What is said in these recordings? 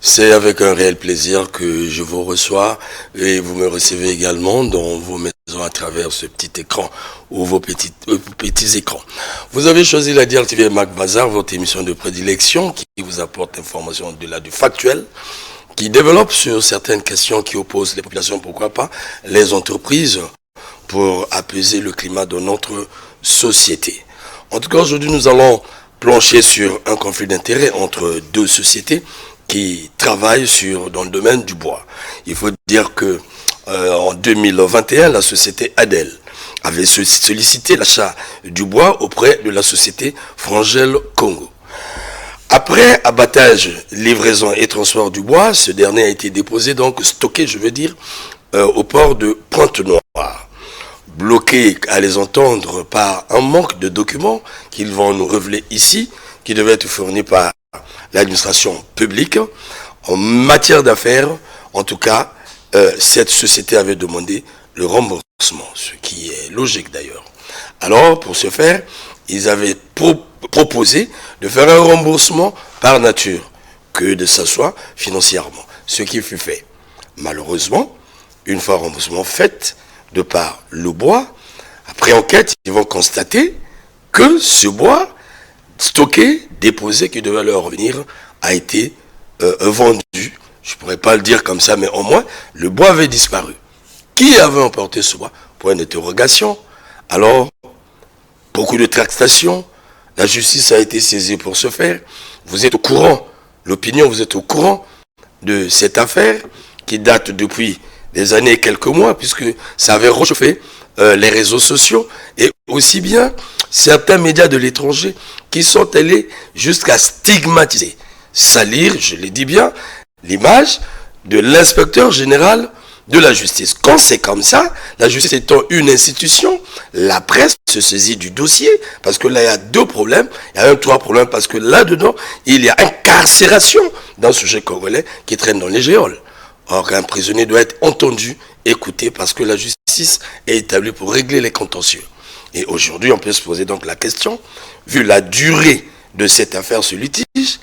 C'est avec un réel plaisir que je vous reçois et vous me recevez également dans vos maisons à travers ce petit écran ou vos petits écrans. Vous avez choisi la DRTV Mac Bazar, votre émission de prédilection qui vous apporte l'information au-delà du factuel, qui développe sur certaines questions qui opposent les populations, pourquoi pas, les entreprises, pour apaiser le climat de notre société. En tout cas, aujourd'hui, nous allons plancher sur un conflit d'intérêts entre deux sociétés qui travaillent dans le domaine du bois. Il faut dire que en 2021, la société Adel avait sollicité l'achat du bois auprès de la société Frangel Congo. Après abattage, livraison et transport du bois, ce dernier a été déposé, donc stocké, au port de Pointe-Noire. Bloqué à les entendre par un manque de documents qu'ils vont nous révéler ici, qui devaient être fournis par l'administration publique. En matière d'affaires, en tout cas, cette société avait demandé le remboursement, ce qui est logique d'ailleurs. Alors, pour ce faire, ils avaient proposé de faire un remboursement par nature que de s'asseoir financièrement, ce qui fut fait. Malheureusement, une fois remboursement fait de par le bois, après enquête, ils vont constater que ce bois stocké, déposé, qui devait leur revenir, a été vendu. Je ne pourrais pas le dire comme ça, mais au moins, le bois avait disparu. Qui avait emporté ce bois? Point d'interrogation. Alors, beaucoup de tractations. La justice a été saisie pour ce faire. Vous êtes au courant, l'opinion, vous êtes au courant de cette affaire qui date depuis des années et quelques mois, puisque ça avait réchauffé les réseaux sociaux et aussi bien certains médias de l'étranger qui sont allés jusqu'à stigmatiser, salir, je le dis bien, l'image de l'inspecteur général de la justice. Quand c'est comme ça, la justice étant une institution, la presse se saisit du dossier, parce que là, il y a deux problèmes, il y a trois problèmes, parce que là-dedans, il y a incarcération d'un sujet congolais qui traîne dans les géoles. Or, un prisonnier doit être entendu, écouté, parce que la justice est établie pour régler les contentieux. Et aujourd'hui, on peut se poser donc la question, vu la durée de cette affaire, ce litige,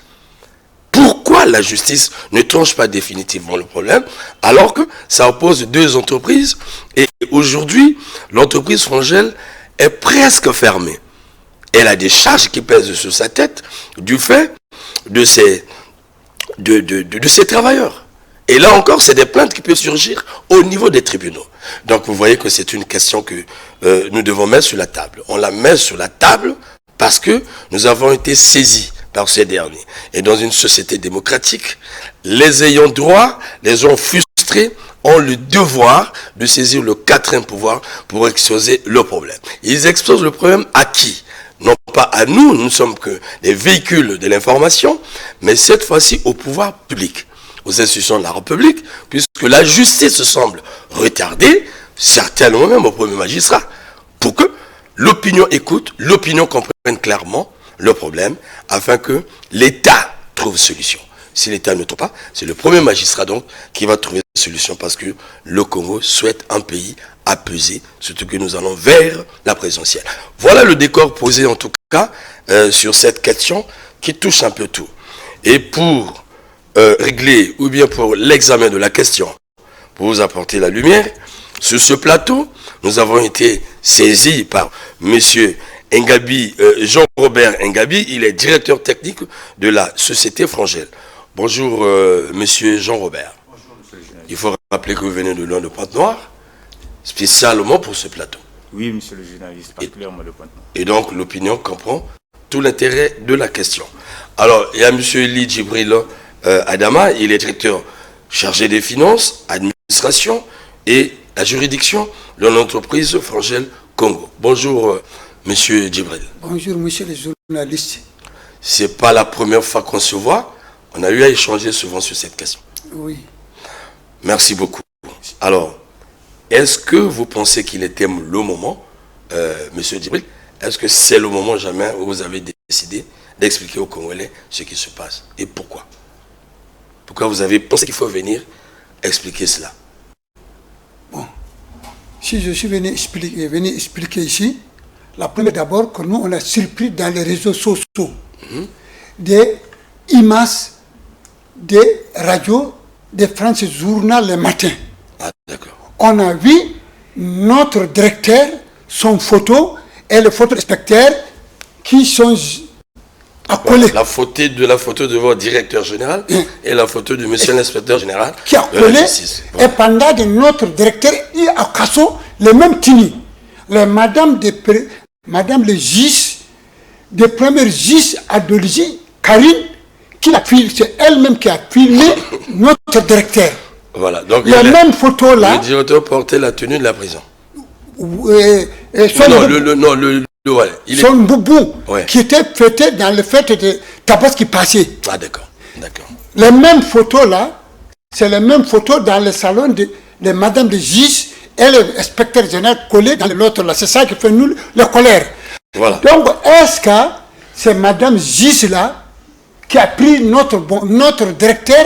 pourquoi la justice ne tranche pas définitivement le problème, alors que ça oppose deux entreprises, et aujourd'hui, l'entreprise Frangel est presque fermée. Elle a des charges qui pèsent sur sa tête du fait de ces travailleurs. Et là encore, c'est des plaintes qui peuvent surgir au niveau des tribunaux. Donc vous voyez que c'est une question que nous devons mettre sur la table. On la met sur la table parce que nous avons été saisis par ces derniers. Et dans une société démocratique, les ayants droit, les gens frustrés, ont le devoir de saisir le quatrième pouvoir pour exposer le problème. Ils exposent le problème à qui? Non pas à nous, nous ne sommes que les véhicules de l'information, mais cette fois-ci au pouvoir public, aux institutions de la République, puisque la justice semble retardée, certainement même au premier magistrat, pour que l'opinion écoute, l'opinion comprenne clairement le problème, afin que l'État trouve solution. Si l'État ne trouve pas, c'est le premier magistrat donc qui va trouver solution, parce que le Congo souhaite un pays apaisé, surtout que nous allons vers la présidentielle. Voilà le décor posé en tout cas sur cette question qui touche un peu tout. Et pour régler, ou bien pour l'examen de la question, pour vous apporter la lumière, sur ce plateau, nous avons été saisis par monsieur Ngabi, Jean-Robert Ngabi, il est directeur technique de la société Frangel. Bonjour monsieur Jean-Robert. Bonjour monsieur le journaliste. Il faut rappeler que vous venez de loin de Pointe-Noire, spécialement pour ce plateau. Oui monsieur le journaliste, particulièrement de Pointe-Noire. Et donc l'opinion comprend tout l'intérêt de la question. Alors, il y a monsieur Eli Djibril Adama, il est directeur chargé des finances, administration et la juridiction de l'entreprise Frangel Congo. Bonjour, monsieur Djibril. Bonjour, monsieur le journaliste. Ce n'est pas la première fois qu'on se voit. On a eu à échanger souvent sur cette question. Oui. Merci beaucoup. Alors, est-ce que vous pensez qu'il était le moment, monsieur Djibril, est-ce que c'est le moment jamais où vous avez décidé d'expliquer aux Congolais ce qui se passe et pourquoi? Pourquoi vous avez pensé qu'il faut venir expliquer cela? Bon, si je suis venu expliquer ici, la première d'abord que nous on a surpris dans les réseaux sociaux des images des radios de France Journal le matin. Ah, d'accord. On a vu notre directeur, son photo et le photo inspecteur qui sont accolés. La photo de votre directeur général et la photo de monsieur l'inspecteur général. Qui a collé. Et pendant que notre directeur est à Kasso, les mêmes tenues. Madame le juge, de première juge à Doligi, Karine, c'est elle-même qui a filmé notre directeur. Voilà. Donc, les mêmes photos là. Le directeur portait la tenue de la prison. Son boubou, ouais, qui était fêté dans le fête de Tabaski passé. Ah, d'accord. D'accord. Les mêmes photos là, c'est les mêmes photos dans le salon de madame de juge et le inspecteur général collés dans l'autre là. C'est ça qui fait nous la colère. Voilà. Donc, est-ce que c'est madame juge là qui a pris notre directeur,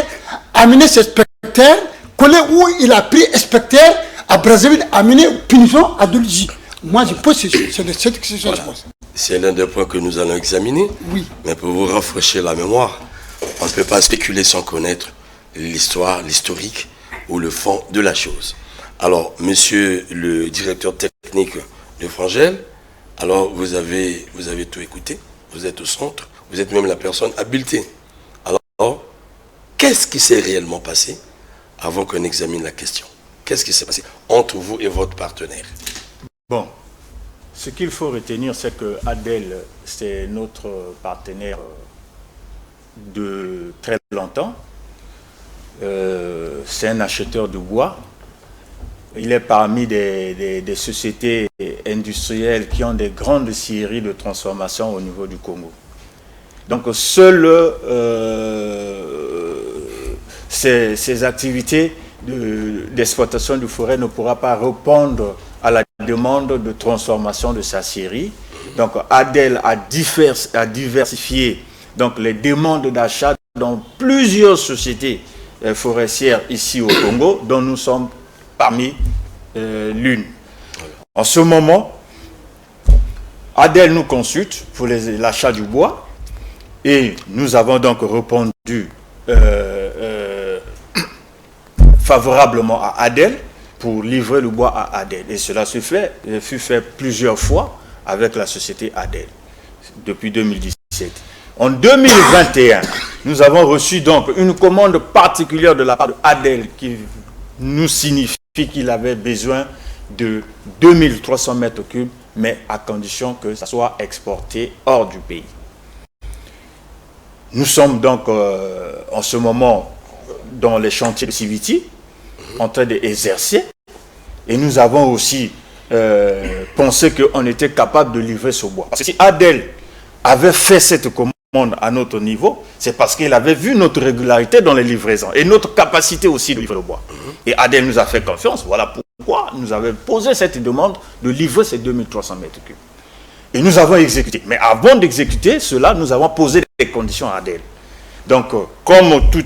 amené ce inspecteur, collé où il a pris inspecteur à Brazzaville, amené punition à Doligi? Moi, je pose cette question. Voilà. C'est l'un des points que nous allons examiner. Oui. Mais pour vous rafraîchir la mémoire, on ne peut pas spéculer sans connaître l'histoire, l'historique ou le fond de la chose. Alors, monsieur le directeur technique de Frangel, alors vous avez tout écouté, vous êtes au centre, vous êtes même la personne habilitée. Alors, qu'est-ce qui s'est réellement passé avant qu'on examine la question? Qu'est-ce qui s'est passé entre vous et votre partenaire? Bon, ce qu'il faut retenir, c'est que Adel, c'est notre partenaire de très longtemps. C'est un acheteur de bois. Il est parmi des sociétés industrielles qui ont des grandes scieries de transformation au niveau du Congo. Donc, seules ces activités d'exploitation de forêt ne pourra pas répondre à la demande de transformation de sa scierie. Donc, Adel a diversifié donc, les demandes d'achat dans plusieurs sociétés forestières ici au Congo, dont nous sommes parmi l'une. En ce moment, Adel nous consulte pour l'achat du bois et nous avons donc répondu favorablement à Adel pour livrer le bois à Adel. Et cela fut fait plusieurs fois avec la société Adel depuis 2017. En 2021, nous avons reçu donc une commande particulière de la part de Adel qui nous signifie qu'il avait besoin de 2300 mètres cubes, mais à condition que ça soit exporté hors du pays. Nous sommes donc en ce moment dans les chantiers de Civiti, en train d'exercer, et nous avons aussi pensé qu'on était capable de livrer ce bois. Parce que si Adel avait fait cette commande à notre niveau, c'est parce qu'il avait vu notre régularité dans les livraisons et notre capacité aussi de livrer le bois. Et Adel nous a fait confiance, voilà pourquoi nous avons posé cette demande de livrer ces 2300 mètres cubes. Et nous avons exécuté. Mais avant d'exécuter cela, nous avons posé des conditions à Adel. Donc, comme tout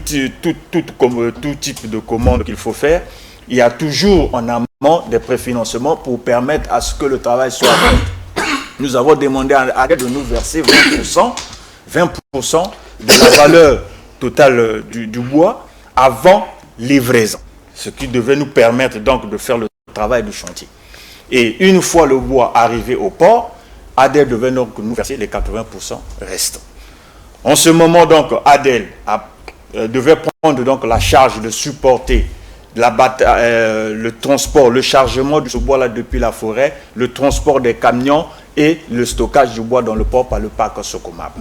type de commande qu'il faut faire, il y a toujours en amont des préfinancements pour permettre à ce que le travail soit fait. Nous avons demandé à Adel de nous verser 20% de la valeur totale du bois avant livraison. Ce qui devait nous permettre donc de faire le travail du chantier. Et une fois le bois arrivé au port, Adel devait donc nous verser les 80% restants. En ce moment, donc, Adel devait prendre donc la charge de supporter le transport, le chargement de ce bois-là depuis la forêt, le transport des camions et le stockage du bois dans le port par le parc Sokomab.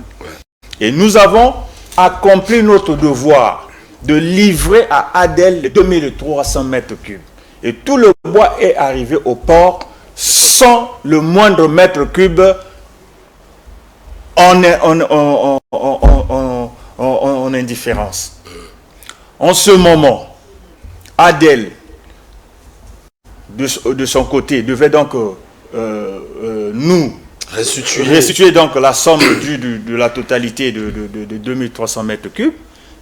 Et nous avons accompli notre devoir de livrer à Adel les 2300 mètres cubes. Et tout le bois est arrivé au port sans le moindre mètre cube en indifférence. En ce moment, Adel, de son côté, devait donc nous restituer donc la somme de la totalité de 2300 mètres cubes,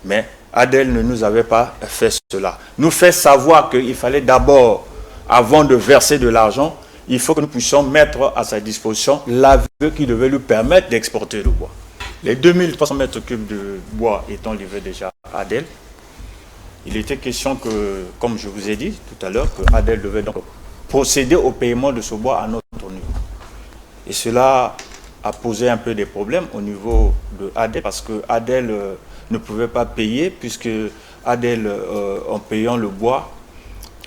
mais Adel ne nous avait pas fait cela. Nous fait savoir qu'il fallait d'abord, avant de verser de l'argent, il faut que nous puissions mettre à sa disposition l'aveu qui devait lui permettre d'exporter le bois. Les 2300 mètres cubes de bois étant livrés déjà à Adel, il était question que, comme je vous ai dit tout à l'heure, que Adel devait donc procéder au paiement de ce bois à notre niveau. Et cela a posé un peu des problèmes au niveau de Adel, parce que Adel ne pouvait pas payer, puisque Adel, en payant le bois,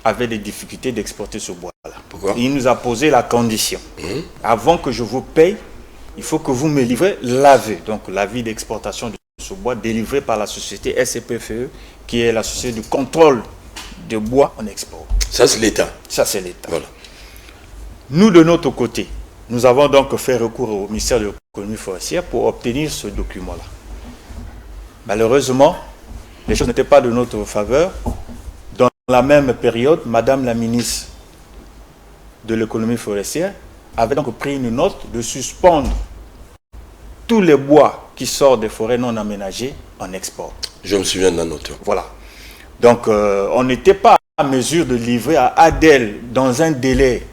avait des difficultés d'exporter ce bois-là. Pourquoi? Il nous a posé la condition. Avant que je vous paye, il faut que vous me livrez l'avis. Donc l'avis d'exportation de ce bois délivré par la société SCPFE, qui est la société du contrôle de bois en export. Ça, c'est l'État. Ça, c'est l'État. Voilà. Nous, de notre côté, nous avons donc fait recours au ministère de l'économie forestière pour obtenir ce document-là. Malheureusement, les choses n'étaient pas de notre faveur. Dans la même période, Madame la ministre de l'économie forestière avait donc pris une note de suspendre tous les bois qui sortent des forêts non aménagées en export. Je me souviens de la note. Voilà. Donc, on n'était pas à mesure de livrer à Adel dans un délai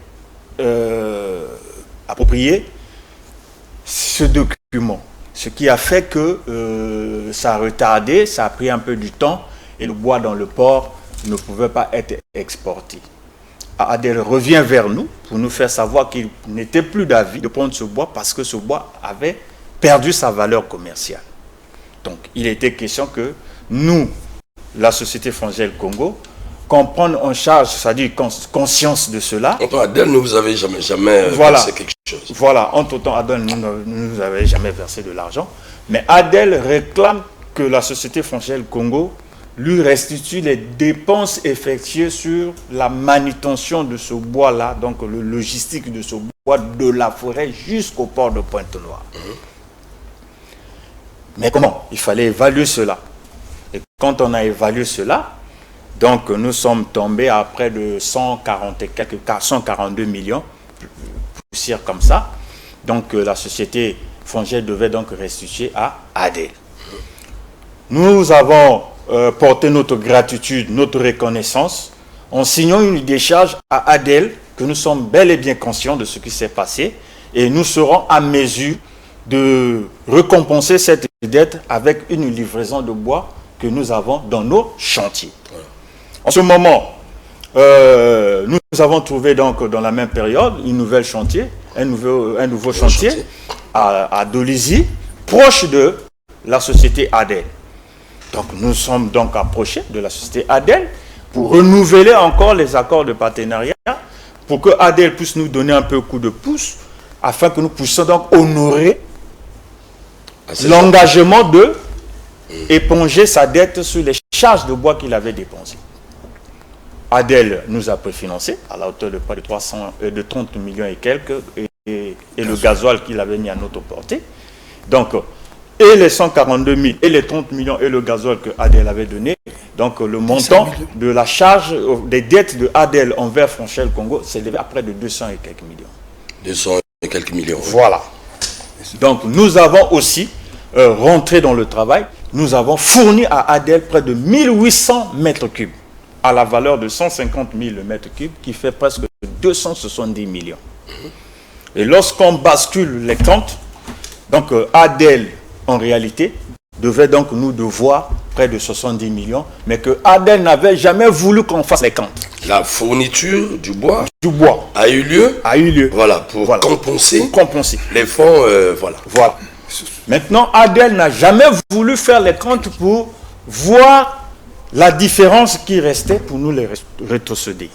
approprié ce document. Ce qui a fait que ça a retardé, ça a pris un peu du temps et le bois dans le port ne pouvait pas être exporté. Adel revient vers nous pour nous faire savoir qu'il n'était plus d'avis de prendre ce bois parce que ce bois avait perdu sa valeur commerciale. Donc, il était question que nous, la Société Frangelle Congo, qu'on prenne en charge, c'est-à-dire conscience de cela. Entre Adel, ne vous avez jamais voilà, versé quelque chose. Voilà, entre-temps, Adel ne nous avait jamais versé de l'argent. Mais Adel réclame que la Société Frangelle Congo lui restitue les dépenses effectuées sur la manutention de ce bois-là, donc le logistique de ce bois de la forêt jusqu'au port de Pointe-Noire. Mais comment? Il fallait évaluer cela. Et quand on a évalué cela, donc nous sommes tombés à près de 142 millions, poussière comme ça. Donc la société Frangelle devait donc restituer à Adel. Nous avons porté notre gratitude, notre reconnaissance en signant une décharge à Adel, que nous sommes bel et bien conscients de ce qui s'est passé et nous serons à mesure de récompenser cette dette avec une livraison de bois que nous avons dans nos chantiers. En ce moment, nous avons trouvé donc dans la même période un nouveau chantier à Dolisie, proche de la société Adel. Donc nous sommes donc approchés de la société Adel pour renouveler encore les accords de partenariat pour que Adel puisse nous donner un peu coup de pouce afin que nous puissions donc honorer l'engagement de éponger sa dette sur les charges de bois qu'il avait dépensées. Adel nous a préfinancé à la hauteur de près de 30 millions et quelques et le gasoil qu'il avait mis à notre portée. Donc, et les 142 000 et les 30 millions et le gasoil que Adel avait donné, donc le montant de la charge des dettes de Adel envers Frangelle Congo s'élevait à près de 200 et quelques millions. 200 et quelques millions. Oui. Voilà. Donc nous avons aussi rentré dans le travail, nous avons fourni à Adel près de 1800 mètres cubes à la valeur de 150 000 mètres cubes qui fait presque 270 millions. Et lorsqu'on bascule les comptes, donc Adel en réalité devait donc nous devoir près de 70 millions, mais que Adel n'avait jamais voulu qu'on fasse les comptes. La fourniture du bois a eu lieu. Voilà, pour compenser les fonds. Voilà. Maintenant, Adel n'a jamais voulu faire les comptes pour voir la différence qui restait pour nous les rétrocéder.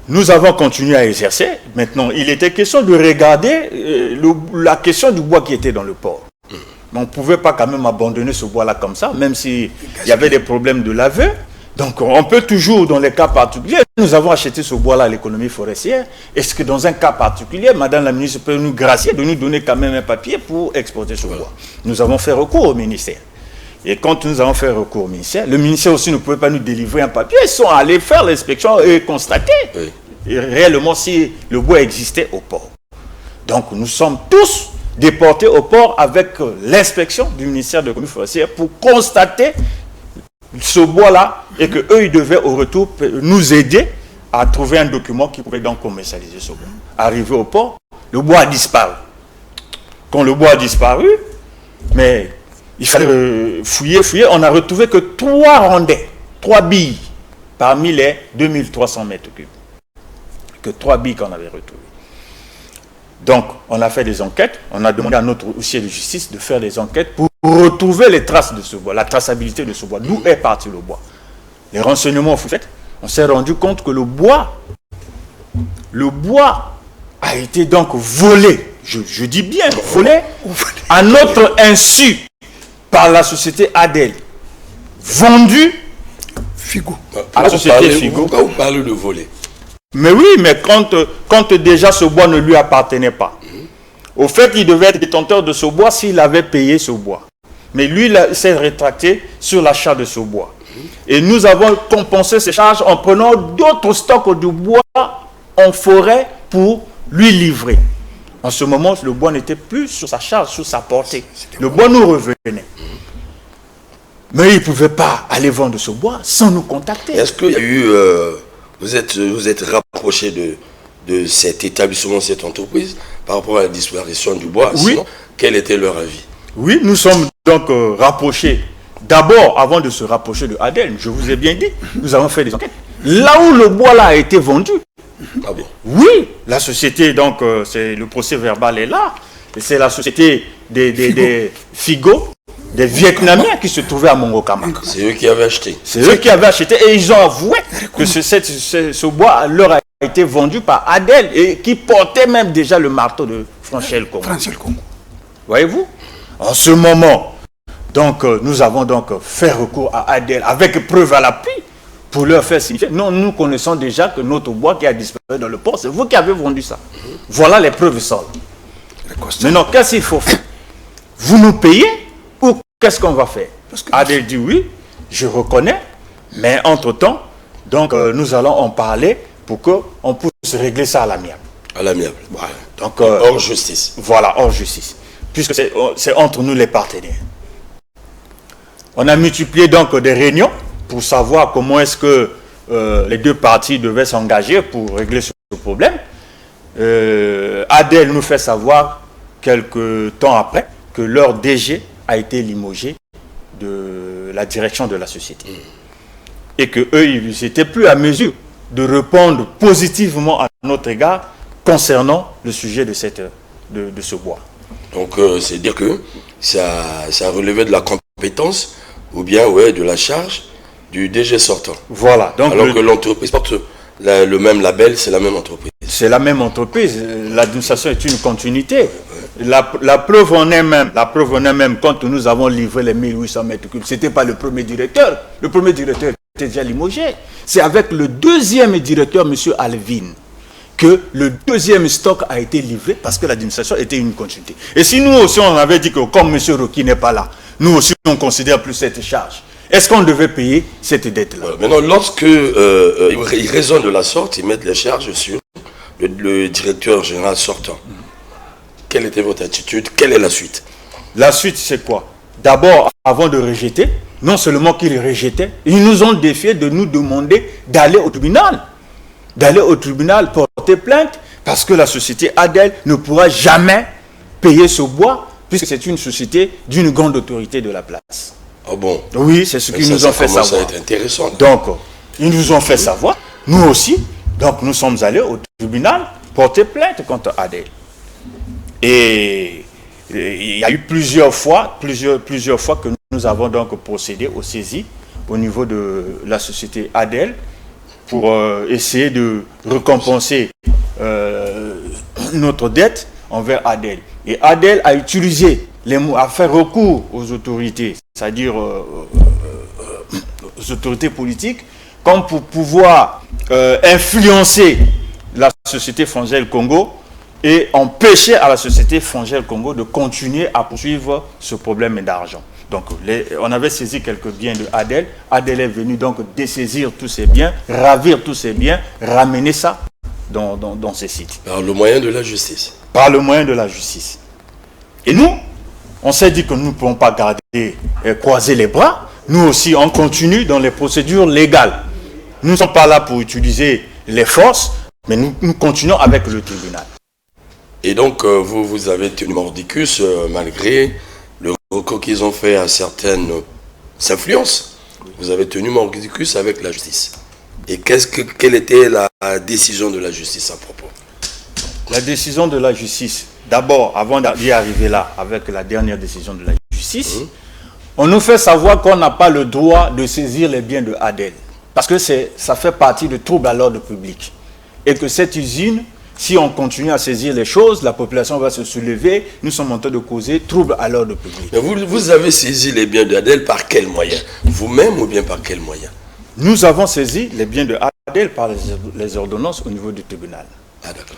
Nous avons continué à exercer. Maintenant, il était question de regarder la question du bois qui était dans le port. Mais on ne pouvait pas quand même abandonner ce bois-là comme ça, même s'il y avait des problèmes de laveur. Donc, on peut toujours, dans les cas particuliers, nous avons acheté ce bois-là à l'économie forestière. Est-ce que dans un cas particulier, Madame la ministre peut nous gracier de nous donner quand même un papier pour exporter ce bois? Nous avons fait recours au ministère. Et quand nous avons fait recours au ministère, le ministère aussi ne pouvait pas nous délivrer un papier. Ils sont allés faire l'inspection et constater réellement si le bois existait au port. Donc nous sommes tous déportés au port avec l'inspection du ministère de l'économie forestière pour constater ce bois-là et qu'eux, ils devaient au retour nous aider à trouver un document qui pouvait donc commercialiser ce bois. Arrivé au port, le bois a disparu. quand le bois a disparu, mais il fallait fouiller. On n'a retrouvé que 3 rondets, 3 billes, parmi les 2300 mètres cubes. Que 3 billes qu'on avait retrouvées. Donc, on a fait des enquêtes. On a demandé à notre huissier de justice de faire des enquêtes pour retrouver les traces de ce bois, la traçabilité de ce bois. D'où est parti le bois? Les renseignements faits, on s'est rendu compte que le bois a été donc volé. Je dis bien volé à notre insu par la société Adel. Vendu Figo. à la société Figo. Pourquoi vous parlez de voler? Mais oui, mais quand déjà ce bois ne lui appartenait pas. Au fait, il devait être détenteur de ce bois s'il avait payé ce bois. Mais lui, il s'est rétracté sur l'achat de ce bois. Et nous avons compensé ces charges en prenant d'autres stocks de bois en forêt pour lui livrer. En ce moment, le bois n'était plus sur sa charge, sur sa portée. Le bois nous revenait. Mais il ne pouvait pas aller vendre ce bois sans nous contacter. Est-ce qu'il y a eu... vous êtes rapproché de cet établissement, cette entreprise, par rapport à la disparition du bois? Oui. Sinon, quel était leur avis? Oui, nous sommes donc rapprochés. D'abord, avant de se rapprocher de Adel, je vous ai bien dit, nous avons fait des enquêtes. Là où le bois là a été vendu, Ah bon? oui, la société, donc le procès verbal est là. C'est la société des Figo, des Vietnamiens qui se trouvaient à Mongokama. C'est eux qui avaient acheté. C'est eux qui avaient acheté et ils ont avoué que ce bois leur a été vendu par Adel et qui portait même déjà le marteau de Franchel Congo. Voyez-vous? En ce moment, donc, nous avons donc fait recours à Adel avec preuve à l'appui pour leur faire signifier. Non, nous connaissons déjà que notre bois qui a disparu dans le port, c'est vous qui avez vendu ça. Voilà les preuves solides. Maintenant, qu'est-ce qu'il faut faire? Vous nous payez ou qu'est-ce qu'on va faire? Adel dit oui, je reconnais, mais entre-temps, donc nous allons en parler pour qu'on puisse régler ça à l'amiable. À l'amiable. Voilà. Donc, hors justice. Voilà, hors justice. Puisque c'est entre nous les partenaires. On a multiplié donc des réunions pour savoir comment est-ce que les deux parties devaient s'engager pour régler ce problème. Adel nous fait savoir quelques temps après que leur DG a été limogé de la direction de la société. Et que eux, ils n'étaient plus à mesure de répondre positivement à notre égard concernant le sujet de ce bois. Donc, c'est dire que ça relevait de la compétence ou bien de la charge du DG sortant. Voilà. Donc alors que l'entreprise porte le même label, c'est la même entreprise. C'est la même entreprise. L'administration est une continuité. La preuve en est même, quand nous avons livré les 1800 mètres cubes, ce n'était pas le premier directeur. Le premier directeur était déjà limogé. C'est avec le deuxième directeur, M. Alvin, que le deuxième stock a été livré parce que l'administration était une continuité. Et si nous aussi on avait dit que comme M. Rocky n'est pas là, nous aussi on ne considère plus cette charge, est-ce qu'on devait payer cette dette-là? Maintenant, lorsque ils raisonnent de la sorte, ils mettent les charges sur le directeur général sortant. Quelle était votre attitude? Quelle est la suite? La suite, c'est quoi? D'abord, avant de rejeter, non seulement qu'ils rejetaient, ils nous ont défié de nous demander d'aller au tribunal. D'aller au tribunal porter plainte parce que la société Adel ne pourra jamais payer ce bois puisque c'est une société d'une grande autorité de la place. Ah bon? Oui, c'est ce qu'ils nous ont fait savoir. Ça va être intéressant. Donc, ils nous ont fait savoir, nous aussi, donc nous sommes allés au tribunal porter plainte contre Adel. Et il y a eu plusieurs fois que nous avons donc procédé aux saisies au niveau de la société Adel pour essayer de récompenser notre dette envers Adel. Et Adel a utilisé les mots, a fait recours aux autorités, c'est-à-dire aux autorités politiques, comme pour pouvoir influencer la société Frangel Congo et empêcher à la société Frangel Congo de continuer à poursuivre ce problème d'argent. Donc, on avait saisi quelques biens de Adel. Adel est venu donc dessaisir tous ses biens, ravir tous ses biens, ramener ça dans ces sites. Par le moyen de la justice. Par le moyen de la justice. Et nous, on s'est dit que nous ne pouvons pas garder, croiser les bras. Nous aussi, on continue dans les procédures légales. Nous ne sommes pas là pour utiliser les forces, mais nous continuons avec le tribunal. Et donc, vous avez tenu mordicus malgré le recours qu'ils ont fait à certaines influences. Vous avez tenu mordicus avec la justice. Et quelle était la décision de la justice à propos? La décision de la justice, d'abord, avant d'y arriver là, avec la dernière décision de la justice, on nous fait savoir qu'on n'a pas le droit de saisir les biens de Adel. Parce que ça fait partie de troubles à l'ordre public. Et que cette usine, si on continue à saisir les choses, la population va se soulever, nous sommes en train de causer troubles à l'ordre public. Mais vous avez saisi les biens d'Adel par quel moyen? Vous-même ou bien par quel moyen? Nous avons saisi les biens de Adel par les ordonnances au niveau du tribunal. Ah d'accord.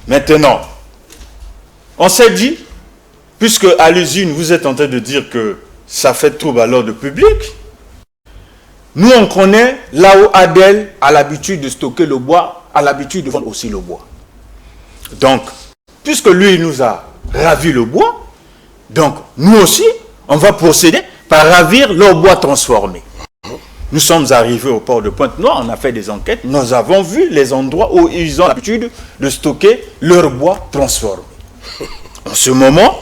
Maintenant, on s'est dit, puisque à l'usine, vous êtes en train de dire que ça fait trouble à l'ordre public, nous on connaît là où Adel a l'habitude de stocker le bois, a l'habitude de vendre aussi le bois. Donc, puisque lui il nous a ravi le bois, donc nous aussi, on va procéder par ravir leur bois transformé. Nous sommes arrivés au port de Pointe-Noire, on a fait des enquêtes, nous avons vu les endroits où ils ont l'habitude de stocker leur bois transformé. En ce moment,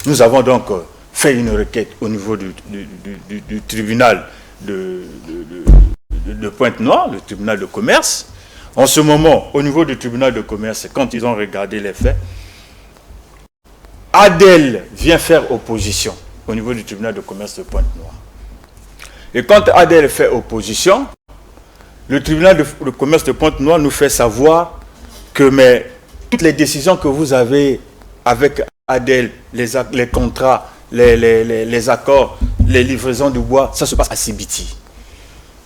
nous avons donc fait une requête au niveau du tribunal de Pointe-Noire, le tribunal de commerce. En ce moment, au niveau du tribunal de commerce, quand ils ont regardé les faits, Adel vient faire opposition au niveau du tribunal de commerce de Pointe-Noire. Et quand Adel fait opposition, le tribunal de commerce de Pointe-Noire nous fait savoir que toutes les décisions que vous avez avec Adel, les contrats, les accords, les livraisons de bois, ça se passe à Sibiti.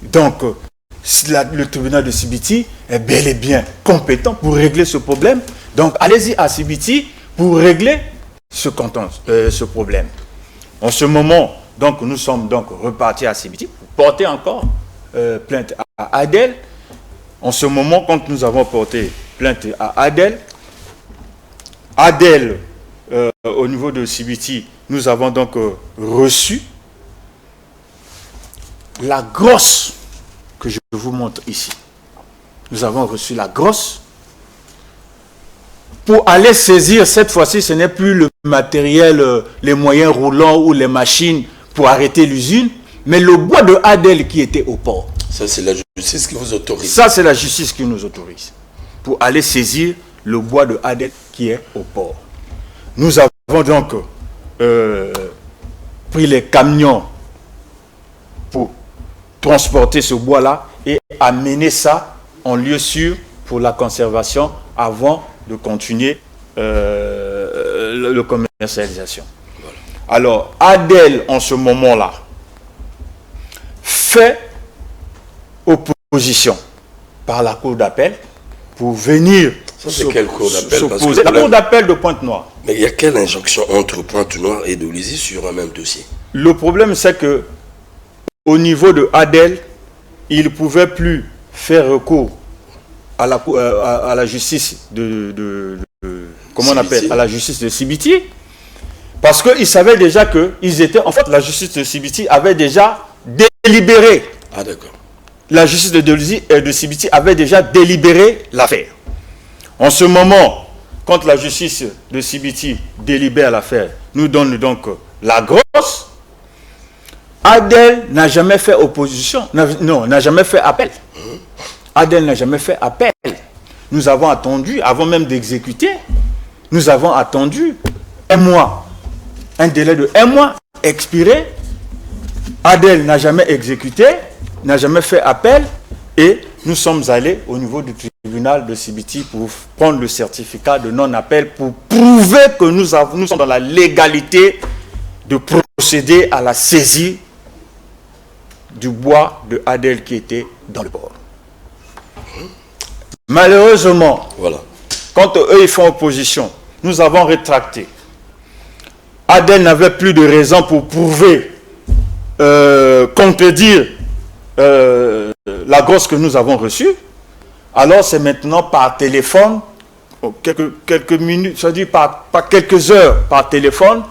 Donc, le tribunal de Sibiti est bel et bien compétent pour régler ce problème. Donc, allez-y à Sibiti pour régler ce problème. En ce moment, donc, nous sommes donc repartis à Sibiti pour porter encore plainte à Adel. En ce moment, quand nous avons porté plainte à Adel, au niveau de Sibiti, nous avons donc reçu la grosse que je vous montre ici. Nous avons reçu la grosse. Pour aller saisir, cette fois-ci, ce n'est plus le matériel, les moyens roulants ou les machines pour arrêter l'usine, mais le bois de Adel qui était au port. Ça, c'est la justice qui vous autorise. Ça, c'est la justice qui nous autorise. Pour aller saisir le bois de Adel qui est au port. Nous avons donc pris les camions pour transporter ce bois-là et amener ça en lieu sûr pour la conservation avant de continuer la commercialisation. Voilà. Alors, Adel, en ce moment-là, fait opposition par la cour d'appel pour venir quelle cour d'appel? s'opposer. La cour d'appel de Pointe-Noire. Mais il y a quelle injonction entre Pointe-Noire et Dolisie sur un même dossier? Le problème, c'est que au niveau de Adel, il ne pouvait plus faire recours à la justice comment on appelle, à la justice de Sibiti, parce qu'ils savaient déjà que la justice de Sibiti avait déjà délibéré. Ah d'accord. La justice de Sibiti avait déjà délibéré l'affaire. En ce moment, quand la justice de Sibiti délibère l'affaire, nous donne donc la grosse. Adel n'a jamais fait opposition, n'a jamais fait appel. Adel n'a jamais fait appel. Nous avons attendu, avant même d'exécuter, nous avons attendu un mois. Un délai de 1 mois expiré. Adel n'a jamais exécuté, n'a jamais fait appel et nous sommes allés au niveau du tribunal de Sibiti pour prendre le certificat de non-appel pour prouver que nous sommes dans la légalité de procéder à la saisie du bois de Adel qui était dans le port. Malheureusement, voilà, quand eux ils font opposition, nous avons rétracté. Adel n'avait plus de raison pour prouver, contredire la grosse que nous avons reçue. Alors c'est maintenant par téléphone, quelques minutes, c'est-à-dire par quelques heures par téléphone.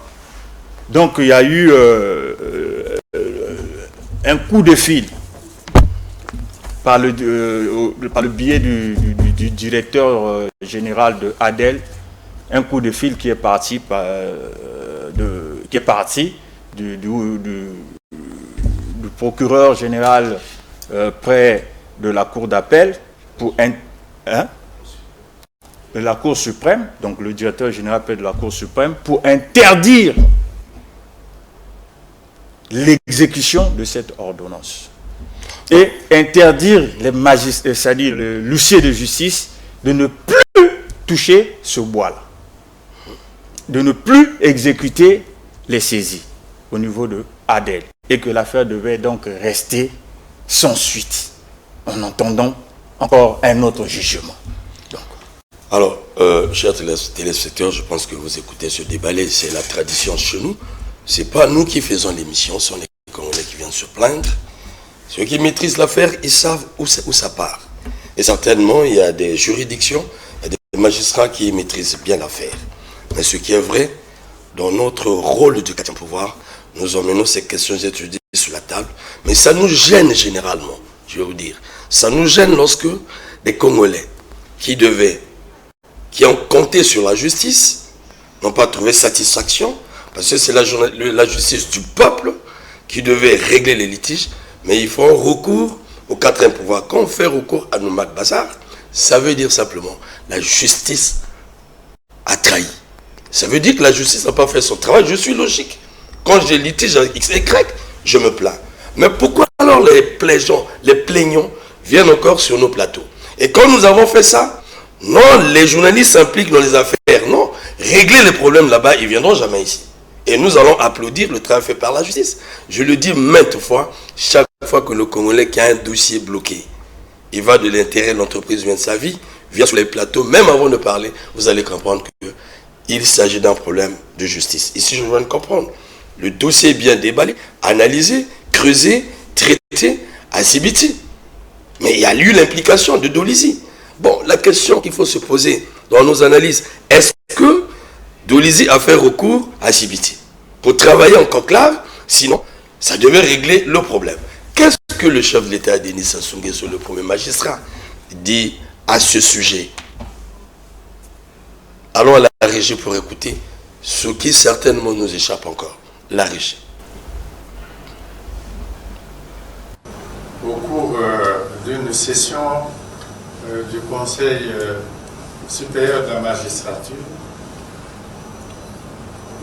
Donc il y a eu un coup de fil par le biais du directeur général de Adel un coup de fil qui est parti, du procureur général près de la cour d'appel de la Cour suprême, donc le directeur général près de la Cour suprême, pour interdire l'exécution de cette ordonnance et interdire les magistrats, c'est-à-dire l'huissier de justice, de ne plus toucher ce bois-là, de ne plus exécuter les saisies au niveau de Adel, et que l'affaire devait donc rester sans suite en attendant encore un autre jugement. Alors, chers téléspectateurs, je pense que vous écoutez ce débat, c'est la tradition chez nous. Ce n'est pas nous qui faisons l'émission, ce sont les Congolais qui viennent se plaindre. Ceux qui maîtrisent l'affaire, ils savent où ça part. Et certainement, il y a des juridictions, il y a des magistrats qui maîtrisent bien l'affaire. Mais ce qui est vrai, dans notre rôle de pouvoir, nous emmenons ces questions étudiées sur la table. Mais ça nous gêne généralement, je vais vous dire. Ça nous gêne lorsque des Congolais qui ont compté sur la justice, n'ont pas trouvé satisfaction, parce que c'est la justice du peuple qui devait régler les litiges, mais ils font recours au quatrième pouvoir. Quand on fait recours à nos Bazar, ça veut dire simplement la justice a trahi. Ça veut dire que la justice n'a pas fait son travail. Je suis logique. Quand j'ai litige avec X et Y, je me plains. Mais pourquoi alors les plaignants viennent encore sur nos plateaux? Et quand nous avons fait ça, non, les journalistes s'impliquent dans les affaires. Non, régler les problèmes là-bas, ils ne viendront jamais ici. Et nous allons applaudir le travail fait par la justice. Je le dis maintes fois, chaque fois que le Congolais qui a un dossier bloqué, il va de l'intérêt de l'entreprise, vient de sa vie, vient sur les plateaux, même avant de parler, vous allez comprendre qu'il s'agit d'un problème de justice. Ici, je viens de comprendre. Le dossier est bien déballé, analysé, creusé, traité à Sibiti. Mais il y a eu l'implication de Dolizy. Bon, la question qu'il faut se poser dans nos analyses, est-ce que Dolizy a fait recours à Sibiti pour travailler en conclave? Sinon, ça devait régler le problème. Qu'est-ce que le chef de l'État, Denis Sassou Nguesso, le premier magistrat, dit à ce sujet? Allons à la régie pour écouter ce qui certainement nous échappe encore. La régie. Au cours d'une session du Conseil supérieur de la magistrature,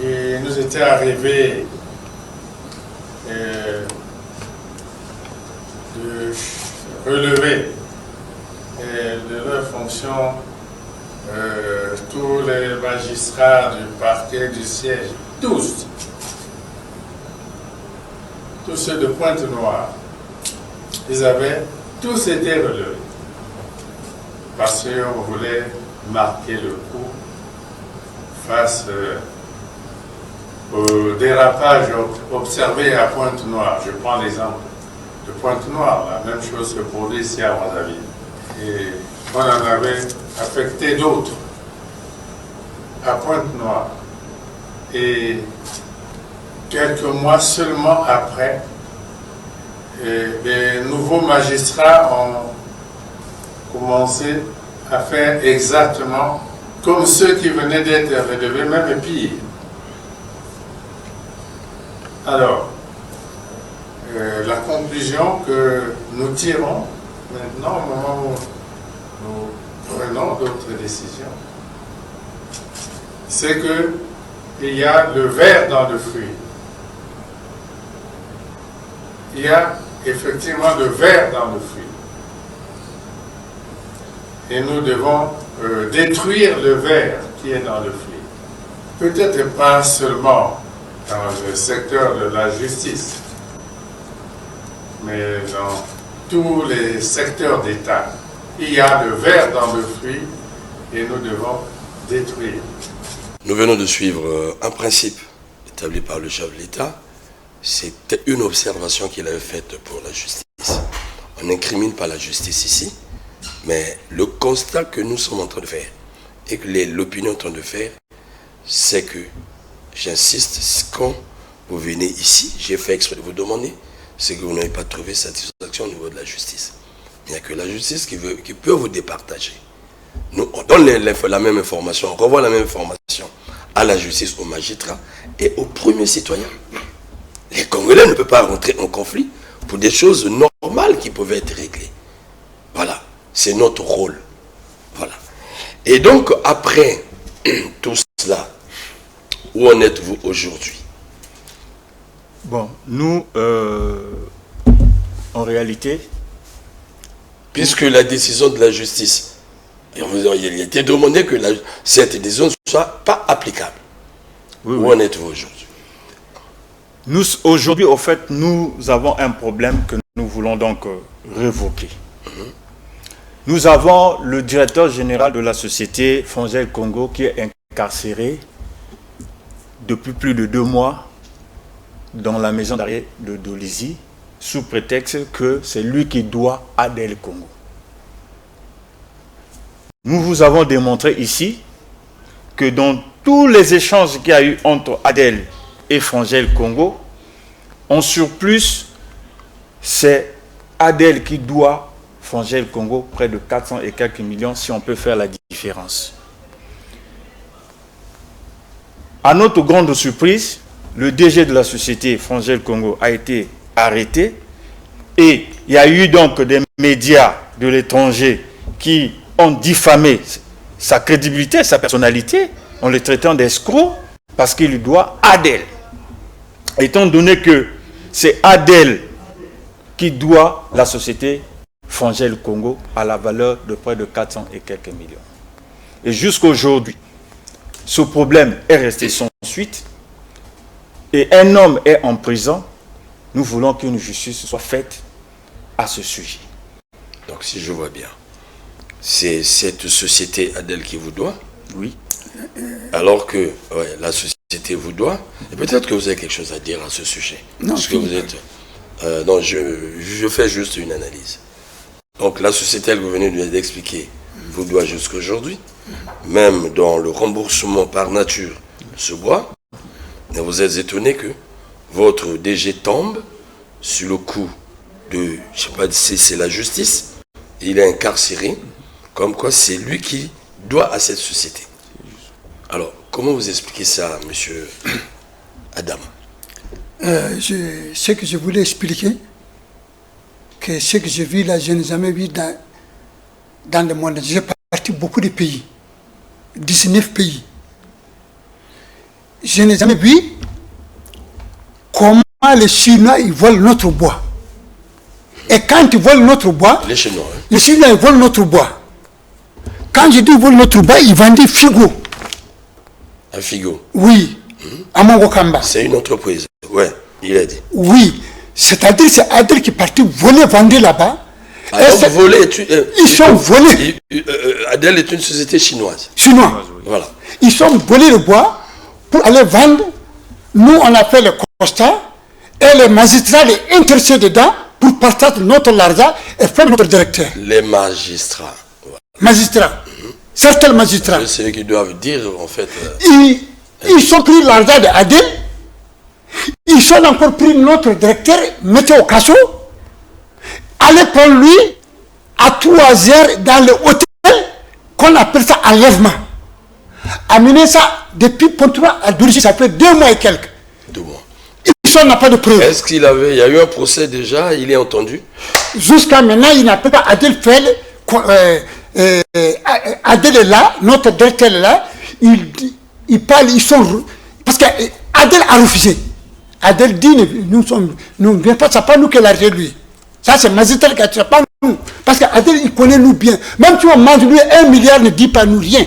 il nous était arrivé de relever de leurs fonctions tous les magistrats du parquet, du siège, tous ceux de Pointe-Noire, ils avaient tous été relevés parce qu'on voulait marquer le coup face au dérapage observé à Pointe-Noire. Je prends l'exemple de Pointe-Noire, la même chose se produit ici à Brazzaville. Et on en avait affecté d'autres à Pointe-Noire. Et quelques mois seulement après, les nouveaux magistrats ont commencé à faire exactement comme ceux qui venaient d'être relevés, même pire. Alors, la conclusion que nous tirons maintenant, au moment où nous prenons d'autres décisions, c'est qu'il y a le ver dans le fruit. Il y a effectivement le ver dans le fruit. Et nous devons détruire le ver qui est dans le fruit. Peut-être pas seulement dans le secteur de la justice, mais dans tous les secteurs d'État. Il y a le ver dans le fruit et nous devons détruire. Nous venons de suivre un principe établi par le chef de l'État. C'était une observation qu'il avait faite pour la justice. On n'incrimine pas la justice ici, mais le constat que nous sommes en train de faire et que l'opinion est en train de faire, c'est que, j'insiste, quand vous venez ici, j'ai fait exprès de vous demander, c'est que vous n'avez pas trouvé satisfaction au niveau de la justice. Il n'y a que la justice qui peut vous départager. Nous, on donne la même information, on renvoie la même information à la justice, aux magistrats et aux premiers citoyens. Les Congolais ne peuvent pas rentrer en conflit pour des choses normales qui pouvaient être réglées. Voilà, c'est notre rôle. Voilà. Et donc, après tout cela, où en êtes-vous aujourd'hui? Bon, nous, en réalité... Puisque la décision de la justice, il a été demandé que cette décision ne soit pas applicable. Oui, où oui. en êtes-vous aujourd'hui? Nous, aujourd'hui, au fait, nous avons un problème que nous voulons donc révoquer. Nous avons le directeur général de la société Frangel Congo qui est incarcéré depuis plus de 2 mois dans la maison d'arrêt de Dolisie sous prétexte que c'est lui qui doit Adel Congo. Nous vous avons démontré ici que dans tous les échanges qu'il y a eu entre Adel et Frangel Congo, en surplus, c'est Adel qui doit Frangel Congo près de 400 et quelques millions, si on peut faire la différence. À notre grande surprise, le DG de la société Frangel Congo a été arrêté et il y a eu donc des médias de l'étranger qui ont diffamé sa crédibilité, sa personnalité, en le traitant d'escroc parce qu'il lui doit Adel. Étant donné que c'est Adel qui doit la société Frangel Congo à la valeur de près de 400 et quelques millions. Et jusqu'aujourd'hui, ce problème est resté sans suite et un homme est en prison. Nous voulons qu'une justice soit faite à ce sujet. Donc si je vois bien, c'est cette société Adel qui vous doit, Oui. alors que la société vous doit, et peut-être que vous avez quelque chose à dire à ce sujet. Non, parce que vous êtes... non, je fais juste une analyse. Donc la société, elle, vous venez d'expliquer, vous doit jusqu'aujourd'hui, même dans le remboursement par nature se boit, et vous êtes étonné que votre DG tombe sur le coup de, je sais pas si c'est la justice, il est incarcéré, comme quoi c'est lui qui doit à cette société. Alors, comment vous expliquez ça, monsieur Adam? Ce que je voulais expliquer, que ce que je vis là, je n'ai jamais vu dans le monde. J'ai parti beaucoup de pays, 19 pays. Je n'ai jamais vu comment les Chinois ils volent notre bois. Et quand ils volent notre bois, Les Chinois, hein? les Chinois ils volent notre bois. Quand je dis ils volent notre bois, ils vendent des frigos. Un figo. Oui, à Mongokamba. C'est une entreprise. Ouais, il a dit. Oui, c'est-à-dire c'est Adel qui est parti voler, vendre là-bas. Ah, donc voler, ils sont volés. Adel est une société chinoise. Chinois. Voilà. Ils sont volés le bois pour aller vendre. Nous, on a fait le constat et les magistrats les intéressés dedans pour partager notre argent et faire notre directeur. Les magistrats. Voilà. Magistrats. Certains magistrats. C'est eux qui doivent dire, en fait... Ils ont pris l'argent d'Adel. Ils ont encore pris notre directeur, mettez au cachot. Allez prendre lui à 3 heures dans le hôtel qu'on appelle ça enlèvement. Amener ça depuis Pontoura à Dourigi, ça fait 2 mois et quelques. 2 mois. Ils n'a pas de preuve. Est-ce qu'il avait... Il y a eu un procès déjà, il est entendu? Jusqu'à maintenant, il n'a pas Adel fait... Adel est là, notre directeur est là, il parle, ils sont... Parce que Adel a refusé. Adel dit, nous ne venons pas, c'est pas nous qui l'a arrêté lui. Ça c'est magistrat qui a tué, pas nous. Parce qu'Adel, il connaît nous bien. Même si on mange lui 1 milliard, ne dit pas nous rien.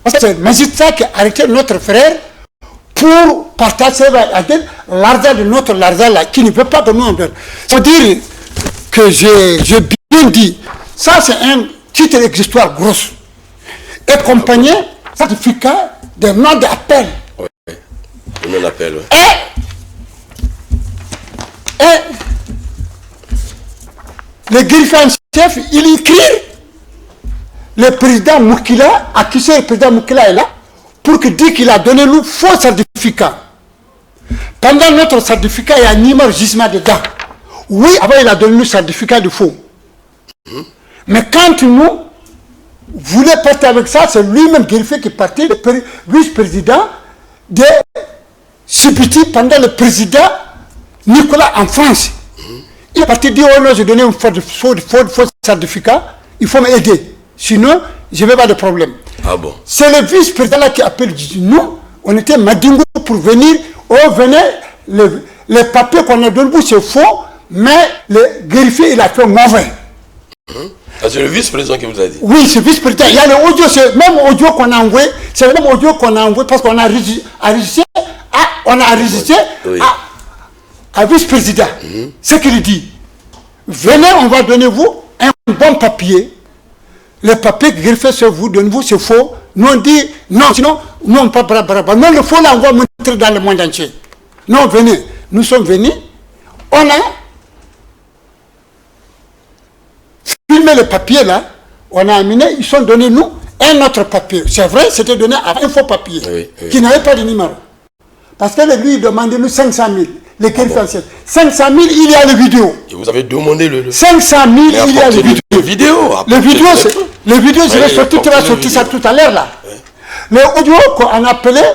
Parce que c'est le magistrat qui a arrêté notre frère pour partager avec Adel l'argent de notre argent là, qui ne veut pas que nous en donne. Ça veut dire que j'ai bien dit, ça c'est un titre d'histoire grosse. Et compagnie, certificat de nom d'appel. Oui, le nom d'appel, oui. Et le greffier en chef, il écrit le président Moukila, accusé le président Moukila est là, pour qu'il dise qu'il a donné nous faux certificat. Pendant notre certificat, il y a un numéro gisement dedans. Oui, avant il a donné nous certificat de faux. Mais quand nous voulait partir avec ça, c'est lui-même greffier qui partait, le vice-président de Sibiti pendant le président Nicolas en France. Il est parti dire, oh non, j'ai donné un faux certificat, il faut m'aider. Sinon, je vais avoir des problèmes. Ah bon? C'est le vice-président là qui appelle, nous, on était Madingo pour venir, oh venez, les papiers qu'on a donné, c'est faux, mais le greffier, il a fait mauvais. Ah, c'est le vice-président qui vous a dit? Oui, c'est le vice-président. Il y a le audio, c'est le même audio qu'on a envoyé, c'est le même audio qu'on a envoyé parce qu'on a enregistré, Oui. à vice-président. Ce qu'il dit, venez, on va donner vous un bon papier. Le papier que greffier sur vous, donne-vous, c'est faux. Nous on dit, non, sinon, nous on pas bravo. Non, le faux là, on va montrer dans le monde entier. Non, venez. Nous sommes venus, on a filmé le papier là, on a amené, ils sont donnés nous un autre papier. C'est vrai, c'était donné avec un faux papier, qui n'avait pas de numéro. Parce que lui, il demandait nous 500 000. Les greffiers. 500 000, il y a le vidéo. Et vous avez demandé le... 500 000, il y a le vidéo. Le vidéo, je vais sortir, tu vas sortir ça tout à l'heure là. Le audio qu'on appelait,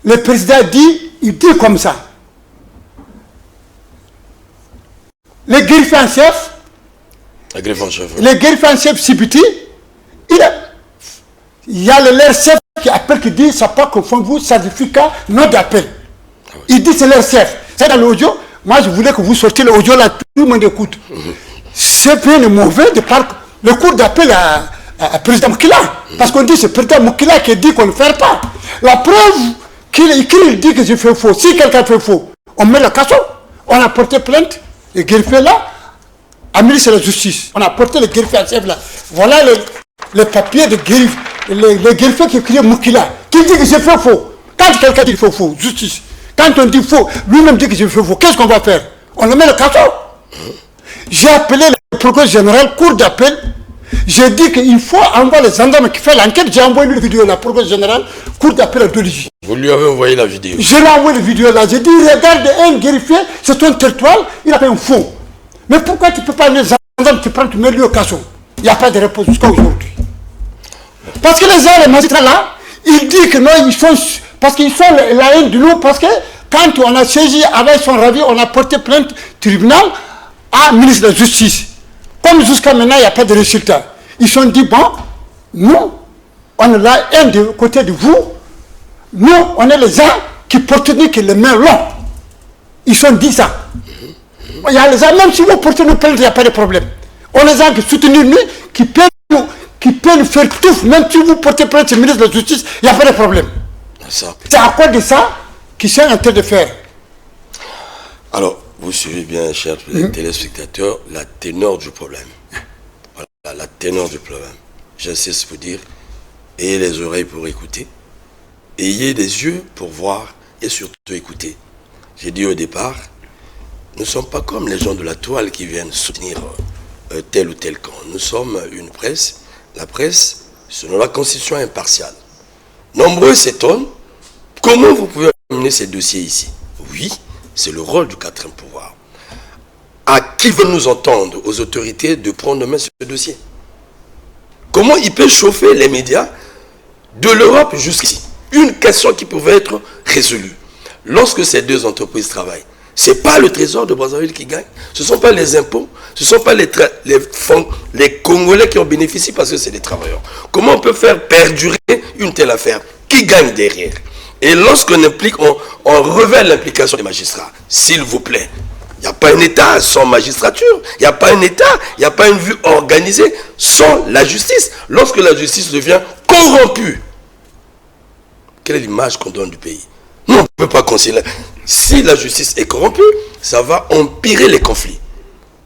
le président dit, il dit comme ça. Les greffiers en chef, le greffier en chef Sibiti, il y a le leur chef qui appelle, qui dit, ça pas confondre vous, certificat, non d'appel. Il dit, c'est leur chef. C'est dans l'audio. Moi, je voulais que vous sortiez l'audio là, tout le monde écoute. C'est bien mauvais de parler. Le cours d'appel à président Moukila. Parce qu'on dit, c'est président Moukila qui dit qu'on ne fait pas. La preuve qu'il dit que je fais faux. Si quelqu'un fait faux, on met le cassot. On a porté plainte, le greffier là, à ministre de la Justice. On a porté le greffier à chef là. Voilà le papier de greffier. Le greffier qui écrit Moukila, qui dit que je fais faux. Quand quelqu'un dit qu'il faut faux, justice. Quand on dit faux, lui-même dit que je fais faux. Qu'est-ce qu'on va faire? On le met le cassot. J'ai appelé le procureur général, cour d'appel. J'ai dit qu'il faut envoyer les gendarmes qui font l'enquête. J'ai envoyé la vidéo à la procureur général, cour d'appel à Doligie. Vous lui avez envoyé la vidéo? Je lui ai envoyé la vidéo là. J'ai dit, regarde un greffier, c'est ton territoire, il a fait un faux. Mais pourquoi tu ne peux pas les gendarmes, tu prends, tu mets lui au cassot? Il n'y a pas de réponse jusqu'à aujourd'hui. Parce que les gens, les magistrats là, ils disent que non, ils sont... Parce qu'ils sont la haine de nous, parce que quand on a saisi avec son ravi, on a porté plainte tribunal à ministre de la Justice. Comme jusqu'à maintenant, il n'y a pas de résultat. Ils se sont dit, bon, nous, on est là, un de côté de vous, nous, on est les gens qui portent les mains longues. Ils se sont dit ça. Il y a les gens, même si vous portez nos plaintes, il n'y a pas de problème. On est les gens qui soutenir nous, qui peuvent nous faire tout, même si vous portez plainte au ministre de la Justice, il n'y a pas de problème. C'est à cause de ça qu'ils sont en train de faire. Alors, vous suivez bien, chers téléspectateurs, la ténor du problème. Voilà, la ténor du problème. J'insiste pour dire, ayez les oreilles pour écouter, ayez les yeux pour voir et surtout écouter. J'ai dit au départ, nous ne sommes pas comme les gens de la toile qui viennent soutenir tel ou tel camp. Nous sommes une presse, la presse, selon la constitution, impartiale. Nombreux s'étonnent, comment vous pouvez amener ces dossiers ici? Oui, c'est le rôle du quatrième pouvoir. À qui veulent nous entendre, aux autorités, de prendre main sur ce dossier? Comment il peut chauffer les médias de l'Europe jusqu'ici? Une question qui pouvait être résolue. Lorsque ces deux entreprises travaillent, ce n'est pas le trésor de Brazzaville qui gagne, ce ne sont pas les impôts, ce ne sont pas les fonds, les Congolais qui en bénéficient parce que c'est des travailleurs. Comment on peut faire perdurer une telle affaire? Qui gagne derrière? Et lorsqu'on implique, on révèle l'implication des magistrats. S'il vous plaît, il n'y a pas un État sans magistrature, il n'y a pas un État, il n'y a pas une vue organisée sans la justice. Lorsque la justice devient corrompue, quelle est l'image qu'on donne du pays? Nous, on ne peut pas considérer. Si la justice est corrompue, ça va empirer les conflits.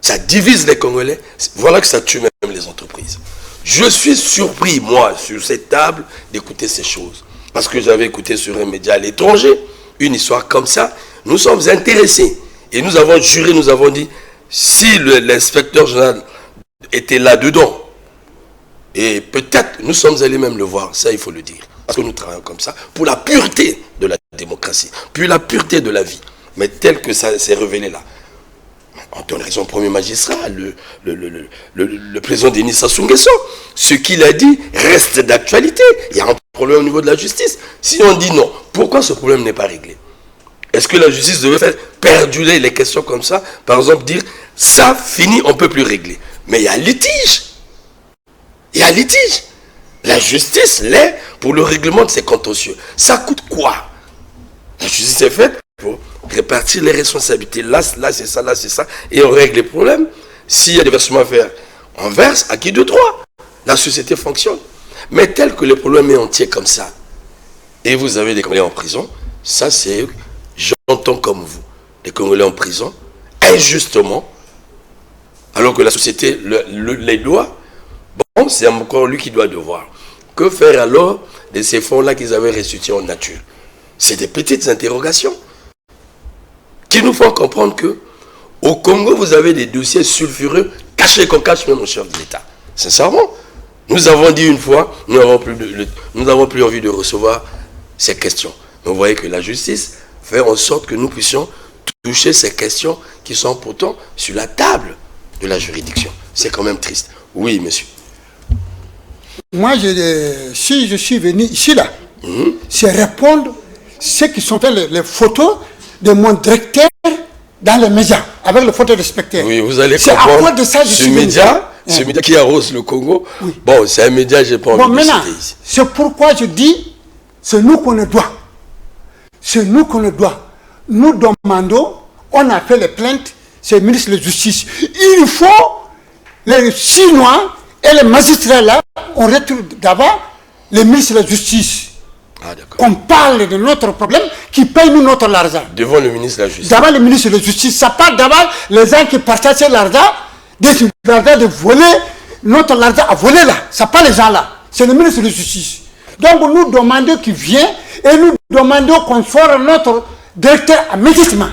Ça divise les Congolais. Voilà que ça tue même les entreprises. Je suis surpris, moi, sur cette table, d'écouter ces choses. Parce que j'avais écouté sur un média à l'étranger, une histoire comme ça. Nous sommes intéressés. Et nous avons juré, nous avons dit, si l'inspecteur général était là-dedans, et peut-être nous sommes allés même le voir, ça il faut le dire. Parce que nous travaillons comme ça, pour la pureté de la démocratie, puis la pureté de la vie. Mais tel que ça s'est révélé là, On donne raison au premier magistrat, le président Denis Sassou Nguesso. Ce qu'il a dit reste d'actualité. Il y a un problème au niveau de la justice. Si on dit non, pourquoi ce problème n'est pas réglé? Est-ce que la justice devait faire perdurer les questions comme ça? Par exemple, dire, ça, fini, on ne peut plus régler. Mais il y a litige. Il y a litige. La justice l'est pour le règlement de ces contentieux. Ça coûte quoi? La justice est faite pour répartir les responsabilités. Là c'est ça, là c'est ça. Et on règle les problèmes. S'il y a des versements à faire, on verse à qui de droit. La société fonctionne. Mais tel que le problème est entier comme ça, et vous avez des Congolais en prison, ça c'est, j'entends comme vous, des Congolais en prison, injustement, alors que la société les doit, bon, c'est encore lui qui doit devoir. Que faire alors de ces fonds-là qu'ils avaient restitués en nature? C'est des petites interrogations qui nous font comprendre que au Congo, vous avez des dossiers sulfureux cachés qu'on cache même au chef de l'État. Sincèrement, nous avons dit une fois, nous n'avons plus envie de recevoir ces questions. Mais vous voyez que la justice fait en sorte que nous puissions toucher ces questions qui sont pourtant sur la table de la juridiction. C'est quand même triste. Oui, monsieur. Moi, si je suis venu ici, là, c'est répondre ceux qui sont fait les photos de mon directeur dans les médias, avec les photos respectées. Oui, vous allez comprendre. De ça, ce média qui arrose le Congo, oui. Bon, c'est un média, j'ai pas envie de citer ici. C'est pourquoi je dis, c'est nous qu'on le doit. C'est nous qu'on le doit. Nous demandons, on a fait les plaintes, c'est le ministre de la Justice. Il faut les Chinois et les magistrats là, on retrouve d'abord le ministre de la Justice. Ah, d'accord. Qu'on parle de notre problème, qui paye nous notre argent. Devant le ministre de la Justice. D'abord le ministre de la Justice. Ça parle d'abord les gens qui partagent l'argent, de voler, notre argent à voler là. Ça parle les gens là. C'est le ministre de la Justice. Donc nous demandons qu'il vienne et nous demandons qu'on soit notre directeur immédiatement.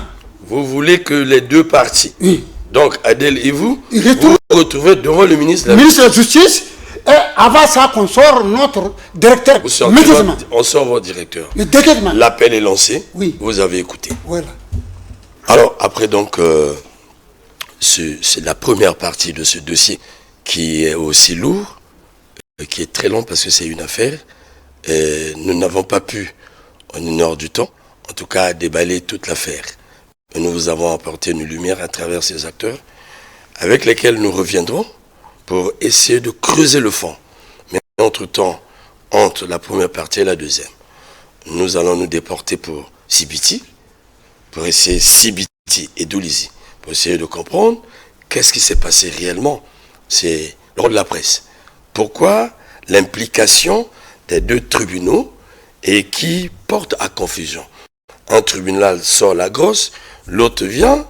Vous voulez que les deux parties, oui. Donc Adèle et vous vous retrouvez devant le ministre de la Justice. Et avant ça, qu'on sort notre directeur immédiatement. On sort votre directeur. Immédiatement. L'appel est lancé. Oui. Vous avez écouté. Voilà. Alors, après donc, c'est la première partie de ce dossier qui est aussi lourd, qui est très long parce que c'est une affaire. Et nous n'avons pas pu, en une heure du temps, en tout cas, déballer toute l'affaire. Et nous vous avons apporté une lumière à travers ces acteurs avec lesquels nous reviendrons pour essayer de creuser le fond. Mais entre-temps, entre la première partie et la deuxième, nous allons nous déporter pour Sibiti, pour essayer Sibiti et Doulizi, pour essayer de comprendre qu'est-ce qui s'est passé réellement. C'est le rôle de la presse. Pourquoi l'implication des deux tribunaux et qui porte à confusion? Un tribunal sort la grosse, l'autre vient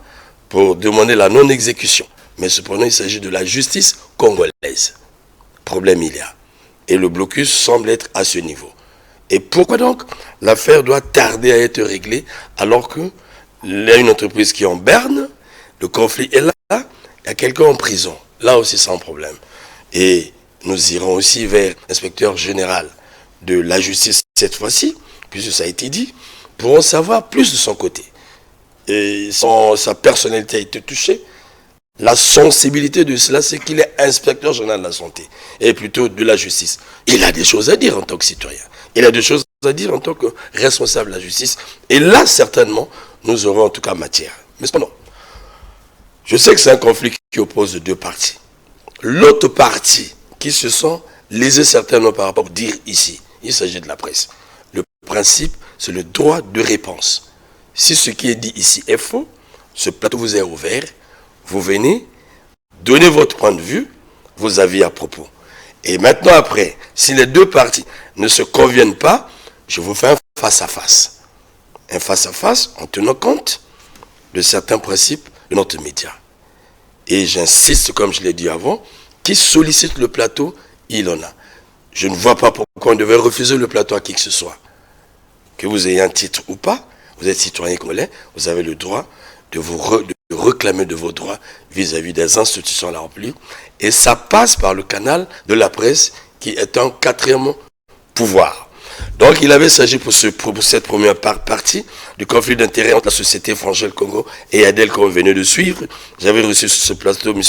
pour demander la non-exécution. Mais cependant, il s'agit de la justice congolaise. Problème il y a. Et le blocus semble être à ce niveau. Et pourquoi donc l'affaire doit tarder à être réglée alors qu'il y a une entreprise qui est en berne, le conflit est là, il y a quelqu'un en prison. Là aussi sans problème. Et nous irons aussi vers l'inspecteur général de la justice cette fois-ci, puisque ça a été dit, pour en savoir plus de son côté. Et sa personnalité a été touchée. La sensibilité de cela, c'est qu'il est inspecteur général de la santé, et plutôt de la justice. Il a des choses à dire en tant que citoyen. Il a des choses à dire en tant que responsable de la justice. Et là, certainement, nous aurons en tout cas matière. Mais cependant, je sais que c'est un conflit qui oppose deux parties. L'autre partie qui se sent lésée certainement par rapport à dire ici, il s'agit de la presse. Le principe, c'est le droit de réponse. Si ce qui est dit ici est faux, ce plateau vous est ouvert. Vous venez, donnez votre point de vue, vos avis à propos. Et maintenant après, si les deux parties ne se conviennent pas, je vous fais un face-à-face. Un face-à-face en tenant compte de certains principes de notre média. Et j'insiste, comme je l'ai dit avant, qui sollicite le plateau, il en a. Je ne vois pas pourquoi on devait refuser le plateau à qui que ce soit. Que vous ayez un titre ou pas, vous êtes citoyen congolais, vous avez le droit de vous réclamer de vos droits vis-à-vis des institutions à la République. Et ça passe par le canal de la presse qui est un quatrième pouvoir. Donc, il avait s'agit pour cette première partie du conflit d'intérêts entre la société Frangel Congo et Adel qu'on venait de suivre. J'avais reçu sur ce plateau M.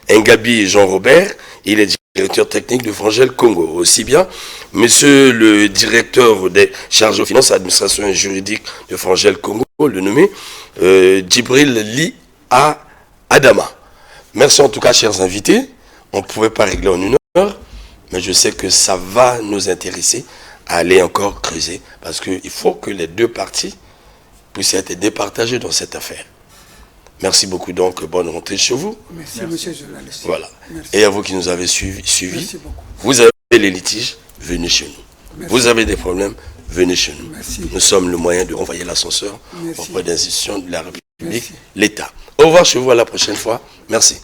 Ngabi Jean-Robert. Il est directeur technique de Frangel Congo. Aussi bien, monsieur le directeur des charges aux finances, administration et juridique de Frangel Congo, le nommé Djibril Li Adama. Merci en tout cas, chers invités. On ne pouvait pas régler en une heure, mais je sais que ça va nous intéresser à aller encore creuser, parce qu'il faut que les deux parties puissent être départagées dans cette affaire. Merci beaucoup donc, bonne rentrée chez vous. Merci, monsieur le journaliste. Voilà. Merci. Et à vous qui nous avez suivis, Merci beaucoup. vous avez les litiges, venez chez nous. Merci. Vous avez des problèmes, venez chez nous. Merci. Nous sommes le moyen de renvoyer l'ascenseur Merci. auprès des institutions de la République, Merci. l'État. Au revoir chez vous, à la prochaine fois. Merci.